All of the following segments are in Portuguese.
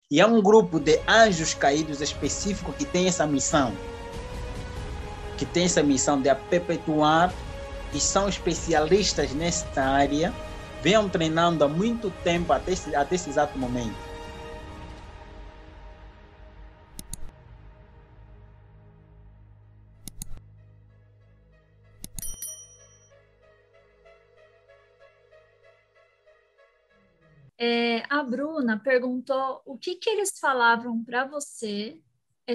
E há um grupo de anjos caídos específico que tem essa missão. Que tem essa missão de a perpetuar e são especialistas nesta área, venham treinando há muito tempo até esse exato momento. A Bruna perguntou o que eles falavam para você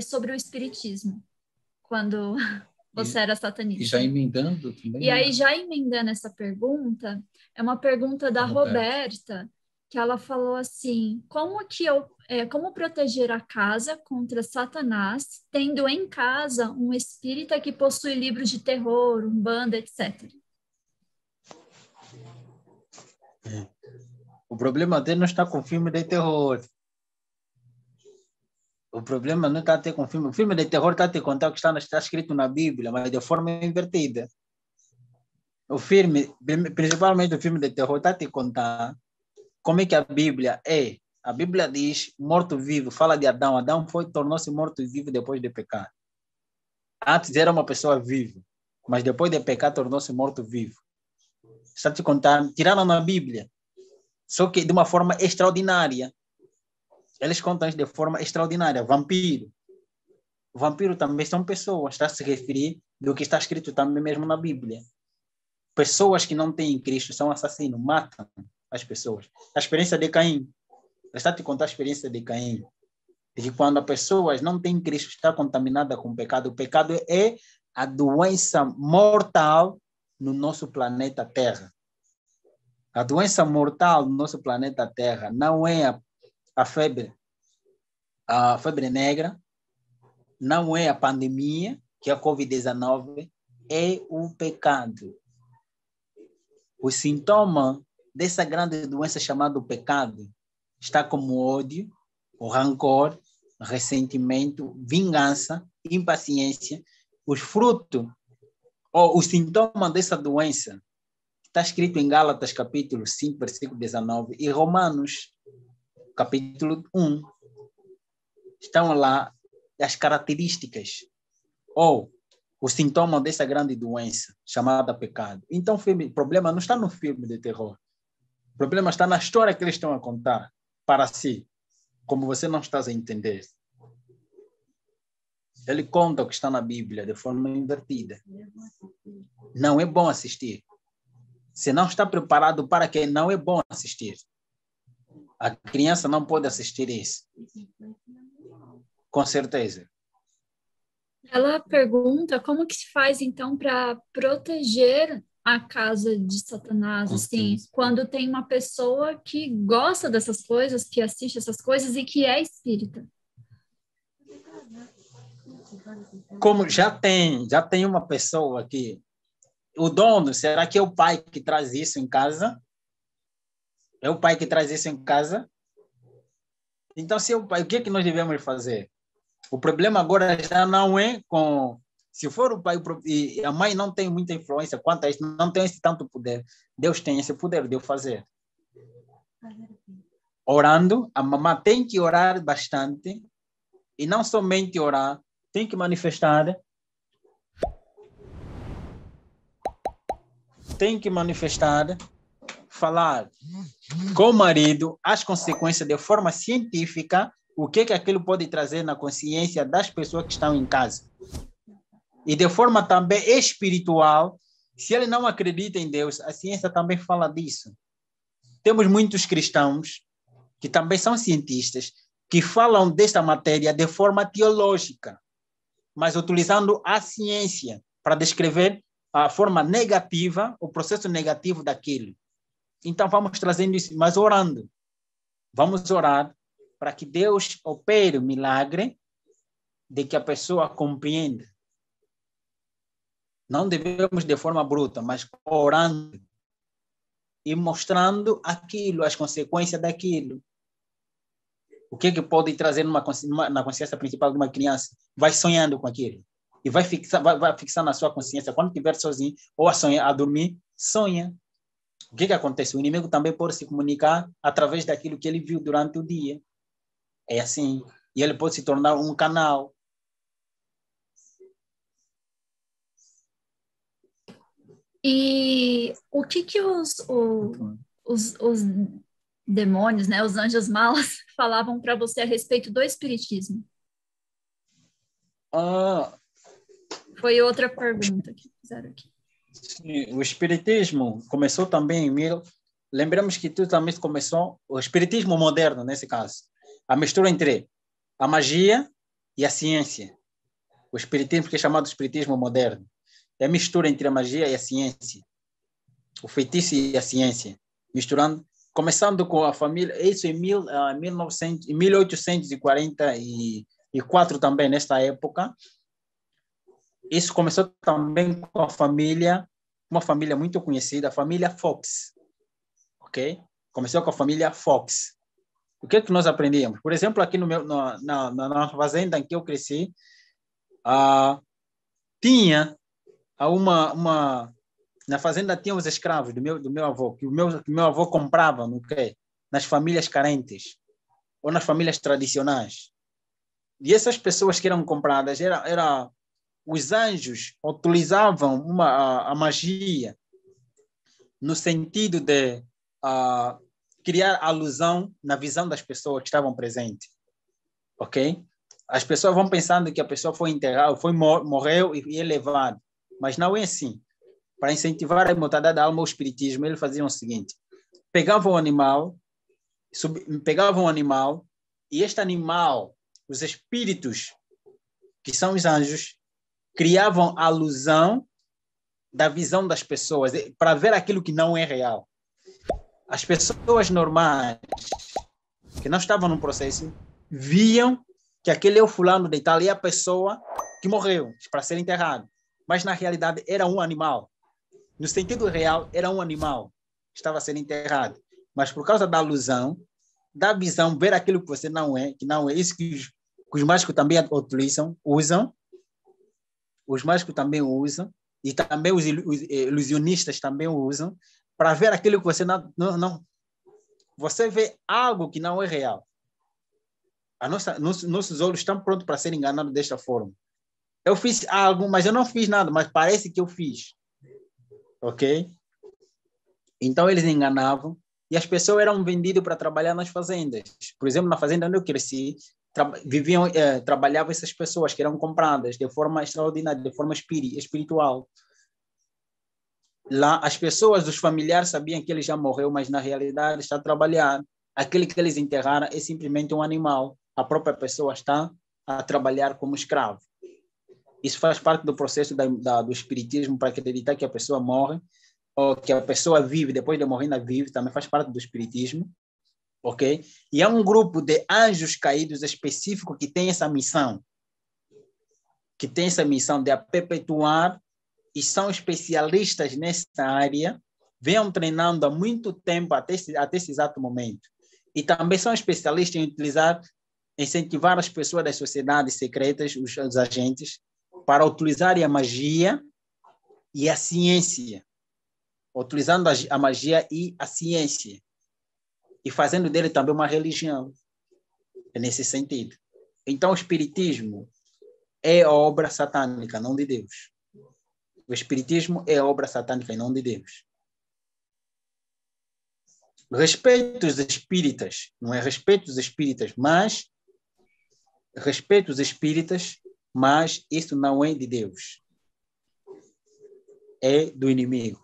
sobre o espiritismo, quando você era satanista. E já emendando também. E aí, já emendando essa pergunta, é uma pergunta da Roberta, que ela falou assim, como proteger a casa contra Satanás, tendo em casa um espírita que possui livros de terror, umbanda, etc. O problema dele não está com filme de terror. O problema não está até com filme. O filme de terror está a te contar o que está escrito na Bíblia, mas de forma invertida. O filme, principalmente o filme de terror, está a te contar como é que a Bíblia é. A Bíblia diz morto-vivo, fala de Adão. Adão tornou-se morto-vivo depois de pecar. Antes era uma pessoa viva, mas depois de pecar tornou-se morto-vivo. Está a te contar, tiraram na Bíblia. Só que de uma forma extraordinária. Eles contam isso de forma extraordinária. Vampiro. O vampiro também são pessoas. Está a se referir do que está escrito também mesmo na Bíblia. Pessoas que não têm Cristo são assassinos, matam as pessoas. A experiência de Caim. Está a te contar a experiência de Caim. De que quando a pessoa não tem Cristo, está contaminada com o pecado. O pecado é a doença mortal no nosso planeta Terra. A doença mortal no nosso planeta Terra não é a febre negra, não é a pandemia, que é a Covid-19, é o pecado. O sintoma dessa grande doença chamada pecado está como ódio, o rancor, ressentimento, vingança, impaciência. Os frutos, ou o sintoma dessa doença, está escrito em Gálatas capítulo 5, versículo 19, e Romanos capítulo 1. Estão lá as características, ou o sintoma dessa grande doença chamada pecado. Então, o problema não está no filme de terror. O problema está na história que eles estão a contar para si, como você não está a entender. Ele conta o que está na Bíblia de forma invertida. Não é bom assistir. Se não está preparado para que não é bom assistir. A criança não pode assistir isso. Com certeza. Ela pergunta como que se faz, então, para proteger a casa de Satanás, assim, quando tem uma pessoa que gosta dessas coisas, que assiste essas coisas e que é espírita. Como já tem uma pessoa que o dono, será que é o pai que traz isso em casa? É o pai que traz isso em casa? Então, se é o pai, o que é que nós devemos fazer? O problema agora já não é com... Se for o pai e a mãe não tem muita influência quanto a isso, não tem esse tanto poder. Deus tem esse poder de eu fazer. Orando, a mamãe tem que orar bastante e não somente orar, tem que manifestar. Tem que manifestar, falar com o marido as consequências de forma científica, o que aquilo pode trazer na consciência das pessoas que estão em casa. E de forma também espiritual, se ele não acredita em Deus, a ciência também fala disso. Temos muitos cristãos que também são cientistas, que falam desta matéria de forma teológica, mas utilizando a ciência para descrever a forma negativa, o processo negativo daquilo. Então, vamos trazendo isso, mas orando. Vamos orar para que Deus opere o milagre de que a pessoa compreenda. Não devemos de forma bruta, mas orando e mostrando aquilo, as consequências daquilo. O que pode trazer na consciência principal de uma criança? Vai sonhando com aquilo. E vai fixar na sua consciência. Quando estiver sozinho ou a dormir, sonha. O que acontece? O inimigo também pode se comunicar através daquilo que ele viu durante o dia. É assim. E ele pode se tornar um canal. E o que que os demônios, né, os anjos maus, falavam para você a respeito do espiritismo? Ah, Foi outra pergunta que fizeram aqui. sim, o espiritismo começou também em lembramos que tudo também começou o espiritismo moderno nesse caso, a mistura entre a magia e a ciência. O espiritismo que é chamado de espiritismo moderno é a mistura entre a magia e a ciência, o feitiço e a ciência, misturando, começando com a família, isso em 1900, em 1844 também nesta época. Isso começou também com a família, uma família muito conhecida, a família Fox, ok? Começou com a família Fox. O que é que nós aprendíamos? Por exemplo, aqui no meu, na fazenda em que eu cresci, tinha na fazenda tinha os escravos do meu avô, que o meu avô comprava no quê? Nas famílias carentes ou nas famílias tradicionais. E essas pessoas que eram compradas, os anjos utilizavam a magia no sentido de criar alusão na visão das pessoas que estavam presentes, ok? As pessoas vão pensando que a pessoa foi enterrada, morreu e é levado, mas não é assim. Para incentivar a imortalidade da alma, o espiritismo, eles faziam o seguinte: pegavam um animal e este animal, os espíritos, que são os anjos, criavam alusão da visão das pessoas para ver aquilo que não é real. As pessoas normais que não estavam no processo viam que aquele é o fulano de tal e a pessoa que morreu para ser enterrado. Mas na realidade era um animal. No sentido real, era um animal que estava sendo enterrado. Mas por causa da alusão, da visão, ver aquilo que você não é, que não é isso que os mágicos também usam. Os mágicos também usam, e também os ilusionistas também usam, para ver aquilo que você não. Você vê algo que não é real. Nossos olhos estão prontos para ser enganados desta forma. Eu fiz algo, mas eu não fiz nada, mas parece que eu fiz. Ok? Então eles enganavam e as pessoas eram vendidas para trabalhar nas fazendas. Por exemplo, na fazenda onde eu cresci, trabalhavam essas pessoas que eram compradas de forma extraordinária, de forma espiritual. Lá, as pessoas, os familiares sabiam que ele já morreu, mas na realidade está a trabalhar. Aquele que eles enterraram é simplesmente um animal. A própria pessoa está a trabalhar como escravo. Isso faz parte do processo do espiritismo para acreditar que a pessoa morre ou que a pessoa vive, depois de morrer, ainda vive, também faz parte do espiritismo, ok? E há um grupo de anjos caídos específico que tem essa missão de a perpetuar e são especialistas nessa área, vêm treinando há muito tempo até esse exato momento. E também são especialistas em incentivar as pessoas das sociedades secretas, os agentes, para utilizarem a magia e a ciência, utilizando a magia e a ciência, e fazendo dele também uma religião, nesse sentido. Então, o espiritismo é obra satânica, não de Deus. O espiritismo é obra satânica e não de Deus. Respeito os espíritas, não é respeito os espíritas, mas respeito os espíritas, mas isso não é de Deus. É do inimigo.